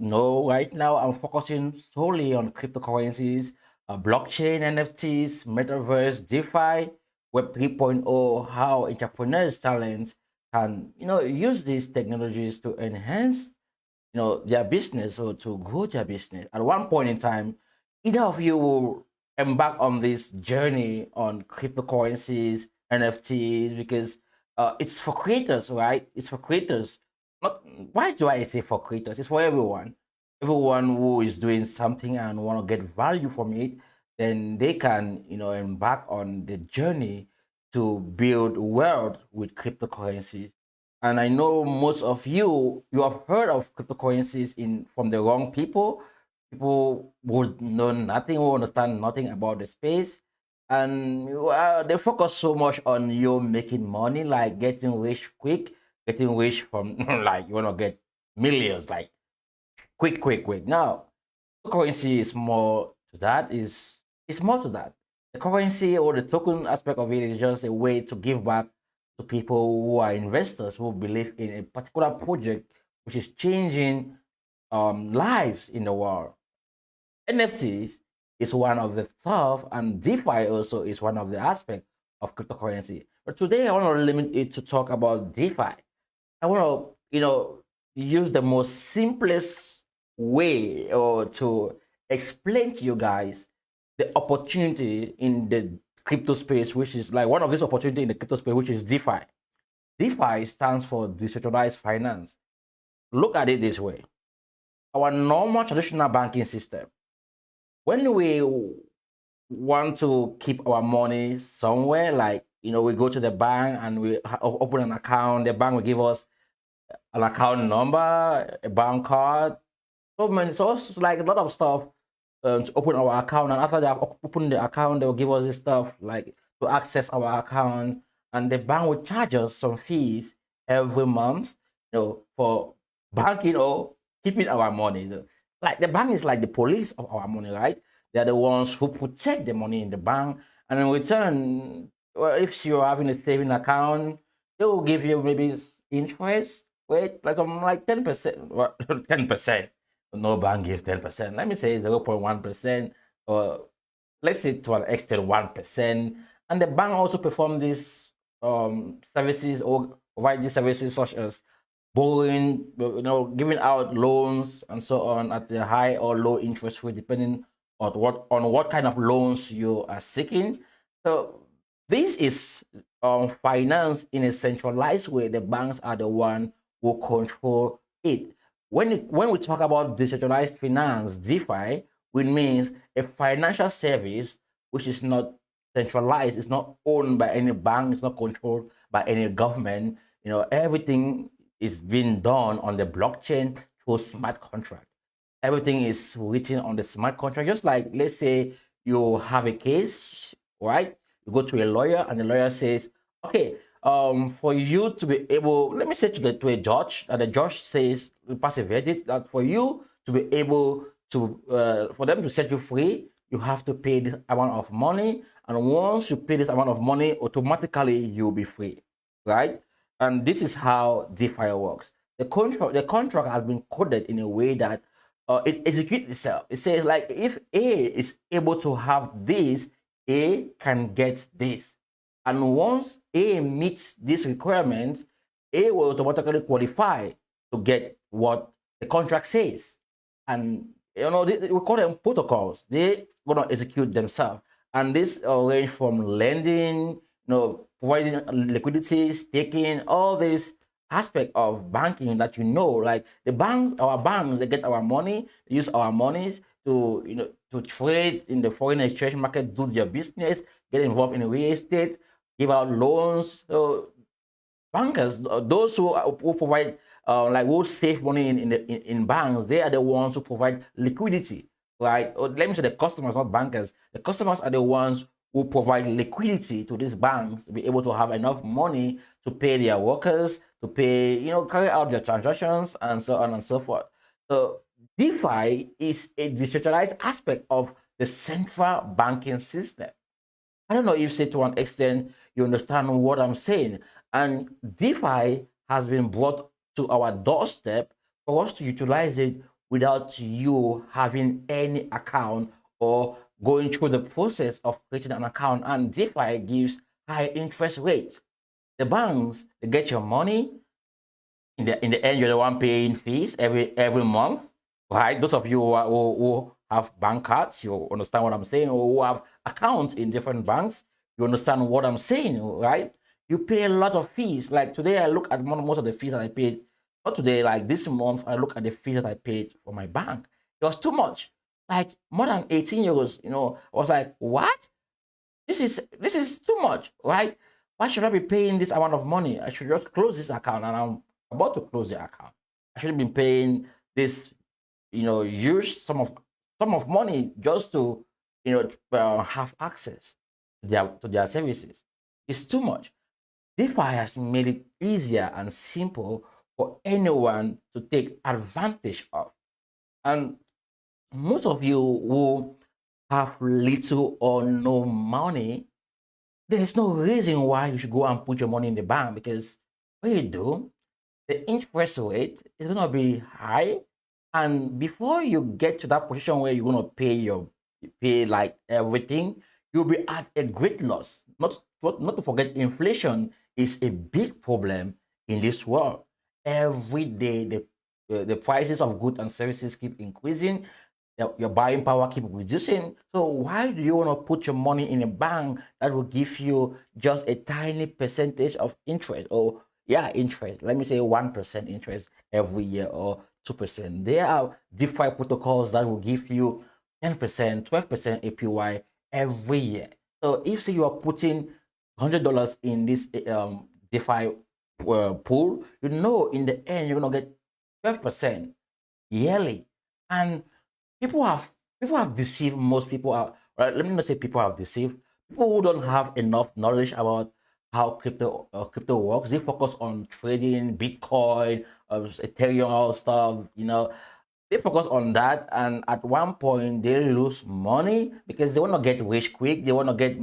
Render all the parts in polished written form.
No, right now I'm focusing solely on cryptocurrencies, blockchain, NFTs, metaverse, DeFi, Web 3.0, how entrepreneurs, talents can, use these technologies to enhance, their business or to grow their business. At one point in time, either of you will embark on this journey on cryptocurrencies, NFTs, because it's for creators, right? It's for creators. Not, why do I say for creators? It's for everyone. Everyone who is doing something and want to get value from it, then they can, embark on the journey to build wealth with cryptocurrencies. And I know most of you have heard of cryptocurrencies in from the wrong people. People would know nothing, who understand nothing about the space, and they focus so much on you making money, like getting rich quick, getting rich from like you wanna get millions, like quick, quick, quick. Now, currency is more to that. Is it's more to that. The currency or the token aspect of it is just a way to give back to people who are investors who believe in a particular project which is changing lives in the world. NFTs is one of the stuff, and DeFi also is one of the aspects of cryptocurrency. But today I want to limit it to talk about DeFi. I want to, use the most simplest way or to explain to you guys the opportunity in the crypto space, which is like one of these opportunity in the crypto space, which is DeFi. DeFi stands for decentralized finance. Look at it this way. Our normal traditional banking system, when we want to keep our money somewhere, like, we go to the bank and we open an account, the bank will give us an account number, a bank card, so many, so it's like a lot of stuff to open our account. And after they have opened the account, they'll give us this stuff like to access our account, and the bank will charge us some fees every month, for banking or keeping our money. Like the bank is like the police of our money, right? They're the ones who protect the money in the bank, and in return, well, if you're having a saving account, they will give you maybe interest rate like something like 10%, 10%. No bank gives 10%. Let me say 0.1%, or let's say to an extent 1%. And the bank also perform these services or provide these services such as borrowing, giving out loans and so on at the high or low interest rate, depending on what kind of loans you are seeking. So this is finance in a centralized way. The banks are the one who control it. When we talk about decentralized finance, DeFi, which means a financial service which is not centralized, it's not owned by any bank, it's not controlled by any government. Everything is being done on the blockchain through smart contract. Everything is written on the smart contract. Just like, let's say you have a case, right? You go to a lawyer, and the lawyer says, okay, for you to be able, let me say to a judge, that the judge says, we pass a verdict that for you to be able to, for them to set you free, you have to pay this amount of money. And once you pay this amount of money, automatically you'll be free, right? And this is how DeFi works. The contract has been coded in a way that it executes itself. It says, like, if A is able to have this, A can get this. And once A meets this requirement, A will automatically qualify to get what the contract says. And we call them protocols. They gonna execute themselves. And this range from lending, providing liquidity, staking, all this aspect of banking that, like the banks, our banks, they get our money, use our monies to to trade in the foreign exchange market, do their business, get involved in real estate, give out loans. So bankers, those who provide like who save money in banks, they are the ones who provide liquidity, right? Or let me say the customers, not bankers. The customers are the ones who provide liquidity to these banks to be able to have enough money to pay their workers, to pay, carry out their transactions, and so on and so forth. So DeFi is a decentralized aspect of the central banking system. I don't know if, say, to an extent, you understand what I'm saying. And DeFi has been brought to our doorstep for us to utilize it without you having any account or going through the process of creating an account. And DeFi gives high interest rates. The banks, they get your money. In the end, you're the one paying fees every month, right? Those of you who have bank cards, you understand what I'm saying, or who have accounts in different banks, you understand what I'm saying, right? You pay a lot of fees. Like today, I look at most of the fees that I paid. Not today, like this month, I look at the fees that I paid for my bank. It was too much, like more than 18 euros. I was like, what? This is too much, right? Why should I be paying this amount of money? I should just close this account, and I'm about to close the account. I should have been paying this, huge sum of money just to, have access to their services. It's too much. DeFi has made it easier and simple for anyone to take advantage of. And most of you who have little or no money, there's no reason why you should go and put your money in the bank, because when you do, the interest rate is going to be high. And before you get to that position where you're going to pay like everything, you'll be at a great loss. Not to forget, inflation is a big problem in this world. Every day, the prices of goods and services keep increasing. Your buying power keep reducing. So why do you want to put your money in a bank that will give you just a tiny percentage of interest? Or yeah, interest. Let me say 1% interest every year, or 2%. There are DeFi protocols that will give you 10%, 12% APY every year. So if say you are putting $100 in this DeFi pool, in the end you're gonna get 12% yearly. And people have people have deceived most people are right. Let me not say people have deceived people who don't have enough knowledge about how crypto works. They focus on trading Bitcoin, Ethereum, all stuff. They focus on that, and at one point they lose money because they want to get rich quick. They want to get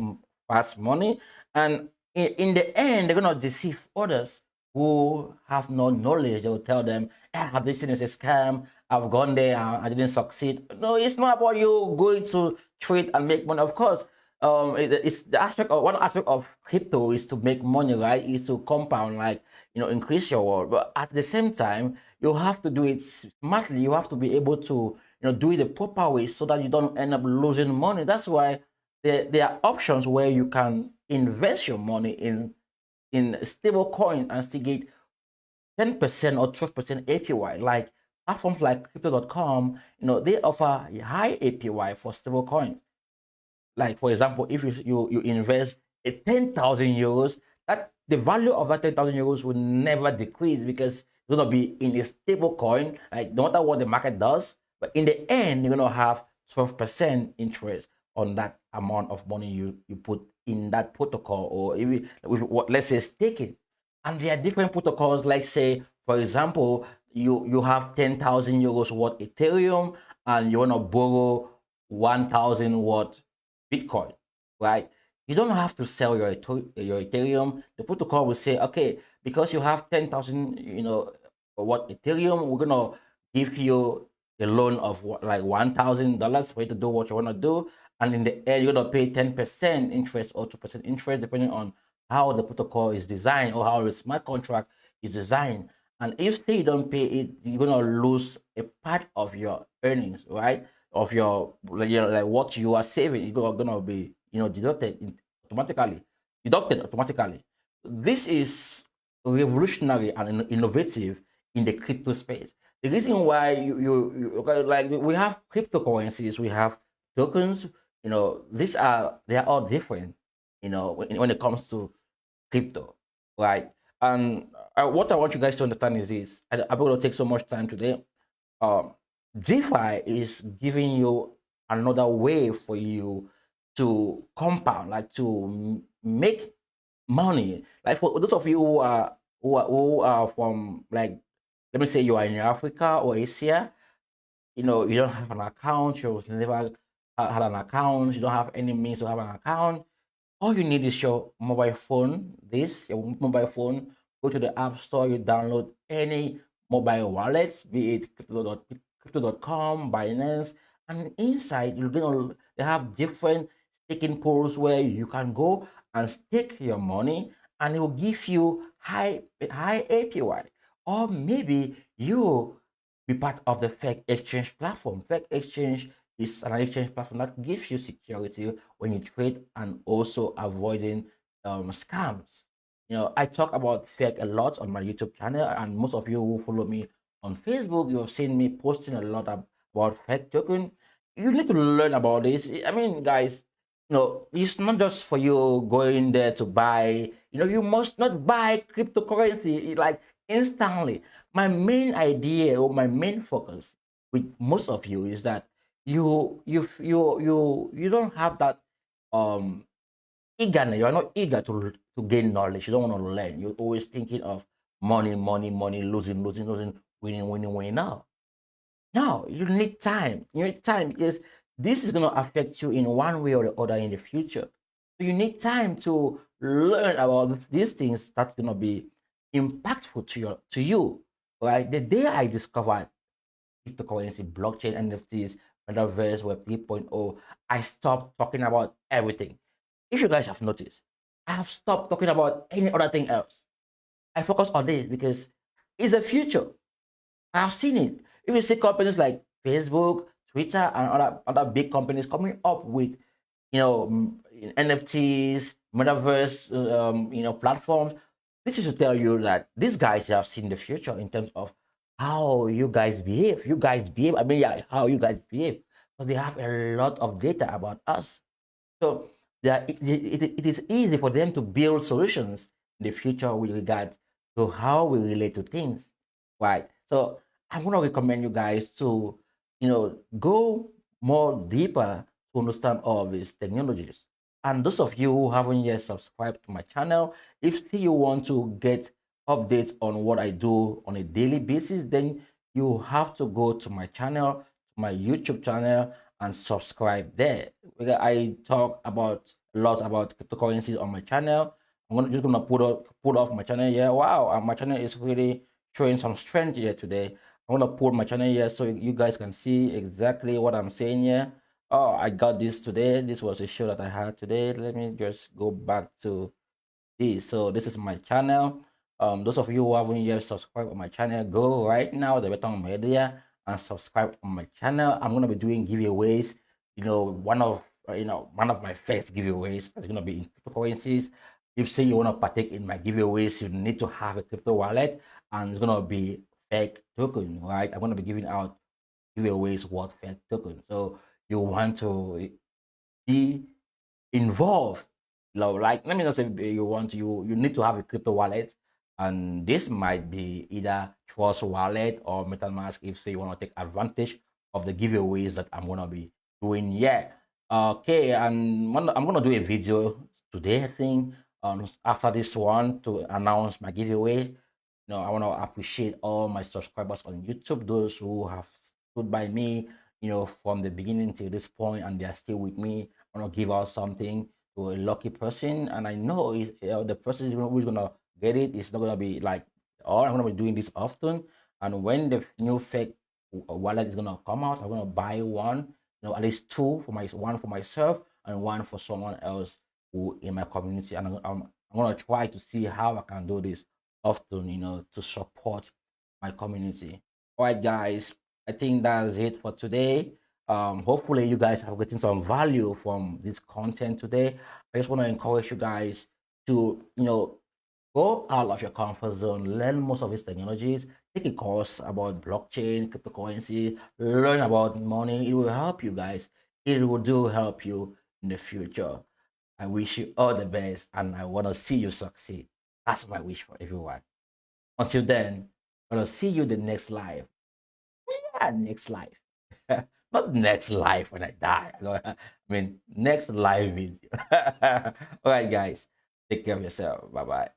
fast money, and in the end, they're gonna deceive others who have no knowledge. They will tell them, "Ah, this thing is a scam. I've gone there, I didn't succeed." No, it's not about you going to trade and make money. Of course, it's the aspect of one aspect of crypto is to make money, right? Is to compound, like increase your world. But at the same time, you have to do it smartly. You have to be able to do it the proper way so that you don't end up losing money. That's why there are options where you can invest your money in stable coin and still get 10% or 12% APY. Like platforms like crypto.com, they offer a high APY for stable coins. Like for example, if you invest a 10,000 euros, that the value of that 10,000 euros will never decrease because it's gonna be in a stable coin. Like no matter what the market does, but in the end, you're gonna have 12% interest on that amount of money you put in that protocol, or even with what, let's say, staking. And there are different protocols. Like say, for example, you have 10,000 euros worth Ethereum, and you wanna borrow 1,000 worth Bitcoin, right? You don't have to sell your Ethereum. The protocol will say, okay, because you have 10,000, what Ethereum, we're gonna give you a loan of like $1,000 for you to do what you want to do, and in the end, you're gonna pay 10% interest or 2% interest, depending on how the protocol is designed or how the smart contract is designed. And if say you don't pay it, you're gonna lose a part of your earnings, right? Of like what you are saving, you're gonna be deducted automatically. This is revolutionary and innovative in the crypto space. The reason why okay, like we have cryptocurrencies, we have tokens. They are all different. When it comes to crypto, right? And what I want you guys to understand is this. I'm going to take so much time today. um, DeFi is giving you another way for you to compound, like to make money. Like for those of you who are from, like, let me say you are in Africa or Asia, you don't have an account, you've never had an account, you don't have any means to have an account. All you need is your mobile phone. Your mobile phone. Go to the app store. You download any mobile wallets, be it crypto.com, Binance, and inside you're gonna they have different staking pools where you can go and stake your money, and it will give you high APY. Or maybe you be part of the fake exchange platform. Fake exchange is an exchange platform that gives you security when you trade and also avoiding scams. I talk about fake a lot on my YouTube channel, and most of you who follow me on Facebook, you've seen me posting a lot about fake token. You need to learn about this. I mean, guys, it's not just for you going there to buy. You must not buy cryptocurrency like instantly. My main idea or my main focus with most of you is that you don't have that um eagerness. You are not eager to gain knowledge. You don't want to learn. You're always thinking of money, money, money, losing, losing, losing, winning, winning, winning. Now you need time. You need time because this is going to affect you in one way or the other in the future. So you need time to learn about these things that's going to be impactful to you. Right? The day I discovered cryptocurrency, blockchain, NFTs, metaverse, Web 3.0, I stopped talking about everything. If you guys have noticed, I have stopped talking about any other thing else. I focus on this because it's the future. I've seen it. If you see companies like Facebook, Twitter, and other big companies coming up with, NFTs, metaverse, platforms, this is to tell you that these guys have seen the future in terms of how you guys behave. You guys behave. I mean, yeah, how you guys behave, because they have a lot of data about us. So it is easy for them to build solutions in the future with regard to how we relate to things, right? So I'm going to recommend you guys to, go more deeper to understand all of these technologies. And those of you who haven't yet subscribed to my channel, if still you want to get updates on what I do on a daily basis, then you have to go to my channel, my YouTube channel, and subscribe there. I talk about a lot about cryptocurrencies on my channel. Just gonna put off my channel here. Wow, my channel is really showing some strength here today. I'm gonna put my channel here so you guys can see exactly what I'm saying here. Oh, I got this today. This was a show that I had today. Let me just go back to this. So this is my channel. Those of you who haven't yet subscribed on my channel, go right now the Betong Media and subscribe on my channel. I'm gonna be doing giveaways. One of my first giveaways is gonna be in cryptocurrencies. If say you wanna partake in my giveaways, you need to have a crypto wallet, and it's gonna be fake token, right? I'm gonna be giving out giveaways worth fake token. So you want to be involved. Like, let me not say you need to have a crypto wallet, and this might be either Trust Wallet or MetaMask if say you want to take advantage of the giveaways that I'm gonna be doing. Yeah. Okay, and I'm gonna do a video today, I think, after this one to announce my giveaway. I want to appreciate all my subscribers on YouTube, those who have stood by me, from the beginning till this point, and they are still with me. I want to give out something to a lucky person, and I know the person who's gonna get it is not gonna be like, oh, I'm gonna be doing this often. And when the new fake wallet is gonna come out, I'm gonna buy one, at least two for one for myself and one for someone else who in my community, and I'm gonna try to see how I can do this often, to support my community. All right, guys, I think that's it for today. Hopefully, you guys have gotten some value from this content today. I just want to encourage you guys to, go out of your comfort zone, learn most of these technologies, take a course about blockchain, cryptocurrency, learn about money. It will help you guys. It will do help you in the future. I wish you all the best, and I want to see you succeed. That's my wish for everyone. Until then, I'm gonna see you the next life. Yeah, next life. Not next life when I die. I mean, next live video. All right, guys. Take care of yourself. Bye bye.